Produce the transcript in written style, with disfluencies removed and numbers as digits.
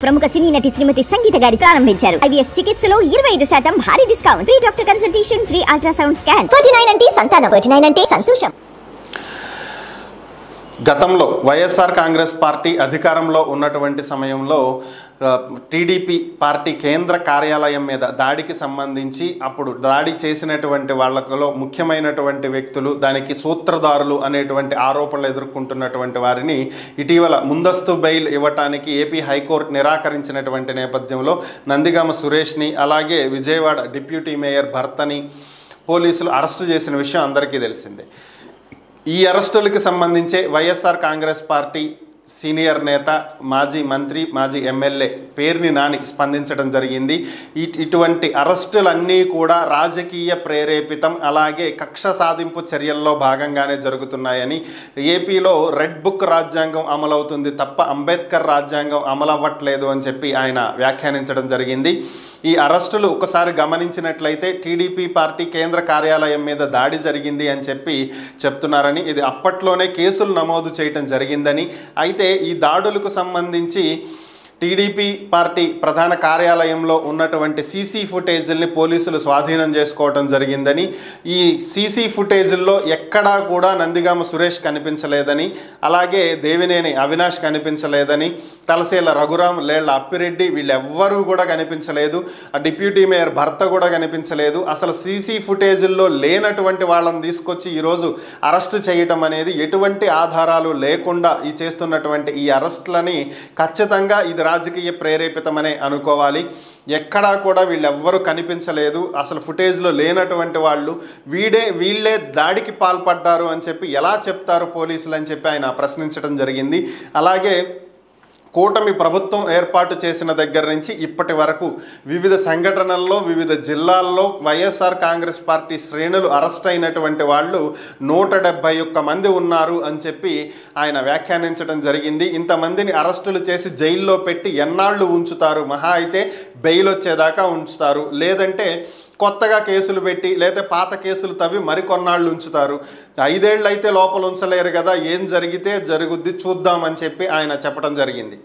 ప్రముఖ సినీ నటి శ్రీమతి సంగీత గారి ప్రారంభించారు. ఐవీఎఫ్ చికిత్సలో 25% భారీ discount, free doctor consultation, free ultrasound scan. 49 అంటే సంతానం, 49 అంటే సంతోషం. గతంలో వైఎస్ఆర్ కాంగ్రెస్ పార్టీ అధికారంలో ఉన్నటువంటి సమయంలో టీడీపీ పార్టీ కేంద్ర కార్యాలయం మీద దాడికి సంబంధించి అప్పుడు దాడి చేసినటువంటి వాళ్ళలో ముఖ్యమైనటువంటి వ్యక్తులు, దానికి సూత్రధారులు అనేటువంటి ఆరోపణలు ఎదుర్కొంటున్నటువంటి వారిని ఇటీవల ముందస్తు బెయిల్ ఇవ్వటానికి ఏపీ హైకోర్టు నిరాకరించినటువంటి నేపథ్యంలో నందిగామ సురేష్ని అలాగే విజయవాడ డిప్యూటీ మేయర్ భర్తని పోలీసులు అరెస్టు చేసిన విషయం అందరికీ తెలిసిందే. ఈ అరెస్టులకు సంబంధించే వైఎస్ఆర్ కాంగ్రెస్ పార్టీ సీనియర్ నేత, మాజీ మంత్రి, మాజీ ఎమ్మెల్యే పేర్ని నాని స్పందించడం జరిగింది. ఇటువంటి అరెస్టులన్నీ కూడా రాజకీయ ప్రేరేపితం, అలాగే కక్ష సాధింపు చర్యల్లో భాగంగానే జరుగుతున్నాయని, ఏపీలో రెడ్ బుక్ రాజ్యాంగం అమలవుతుంది తప్ప అంబేద్కర్ రాజ్యాంగం అమలవ్వట్లేదు అని చెప్పి ఆయన వ్యాఖ్యానించడం జరిగింది. ఈ అరెస్టులు ఒకసారి గమనించినట్లయితే టీడీపీ పార్టీ కేంద్ర కార్యాలయం మీద దాడి జరిగింది అని చెప్పి చెప్తున్నారని, ఇది అప్పట్లోనే కేసులు నమోదు చేయటం జరిగిందని, అయితే ఈ దాడులకు సంబంధించి టీడీపీ పార్టీ ప్రధాన కార్యాలయంలో ఉన్నటువంటి సీసీ ఫుటేజీల్ని పోలీసులు స్వాధీనం చేసుకోవడం జరిగిందని, ఈ సీసీ ఫుటేజీల్లో ఎక్కడా కూడా నందిగామ సురేష్ కనిపించలేదని, అలాగే దేవినేని అవినాష్ కనిపించలేదని, తలసేల రఘురాం, లేళ్ల అప్పిరెడ్డి వీళ్ళెవ్వరూ కూడా కనిపించలేదు, ఆ డిప్యూటీ మేయర్ భర్త కూడా కనిపించలేదు. అసలు సీసీ ఫుటేజీల్లో లేనటువంటి వాళ్ళని తీసుకొచ్చి ఈరోజు అరెస్టు చేయటం అనేది ఎటువంటి ఆధారాలు లేకుండా ఈ చేస్తున్నటువంటి ఈ అరెస్టులని ఖచ్చితంగా ఇది రాజకీయ ప్రేరేపితమనే అనుకోవాలి. ఎక్కడా కూడా వీళ్ళెవ్వరూ కనిపించలేదు, అసలు ఫుటేజ్లో లేనటువంటి వాళ్ళు వీళ్ళే దాడికి పాల్పడ్డారు అని చెప్పి ఎలా చెప్తారు పోలీసులు అని చెప్పి ఆయన ప్రశ్నించడం జరిగింది. అలాగే కూటమి ప్రభుత్వం ఏర్పాటు చేసిన దగ్గర నుంచి ఇప్పటి వరకు వివిధ సంఘటనల్లో వివిధ జిల్లాల్లో వైఎస్ఆర్ కాంగ్రెస్ పార్టీ శ్రేణులు అరెస్ట్ అయినటువంటి వాళ్ళు 171 మంది ఉన్నారు అని చెప్పి ఆయన వ్యాఖ్యానించడం జరిగింది. ఇంతమందిని అరెస్టులు చేసి జైల్లో పెట్టి ఎన్నాళ్ళు ఉంచుతారు? మహా అయితే బెయిల్ వచ్చేదాకా ఉంచుతారు, లేదంటే కొత్తగా కేసులు పెట్టి లేదా పాత కేసులు తవ్వి మరికొన్నాళ్ళు ఉంచుతారు. 5 ఏళ్ళు అయితే లోపల ఉంచలేరు కదా, ఏం జరిగితే జరుగుద్ది చూద్దామని చెప్పి ఆయన చెప్పడం జరిగింది.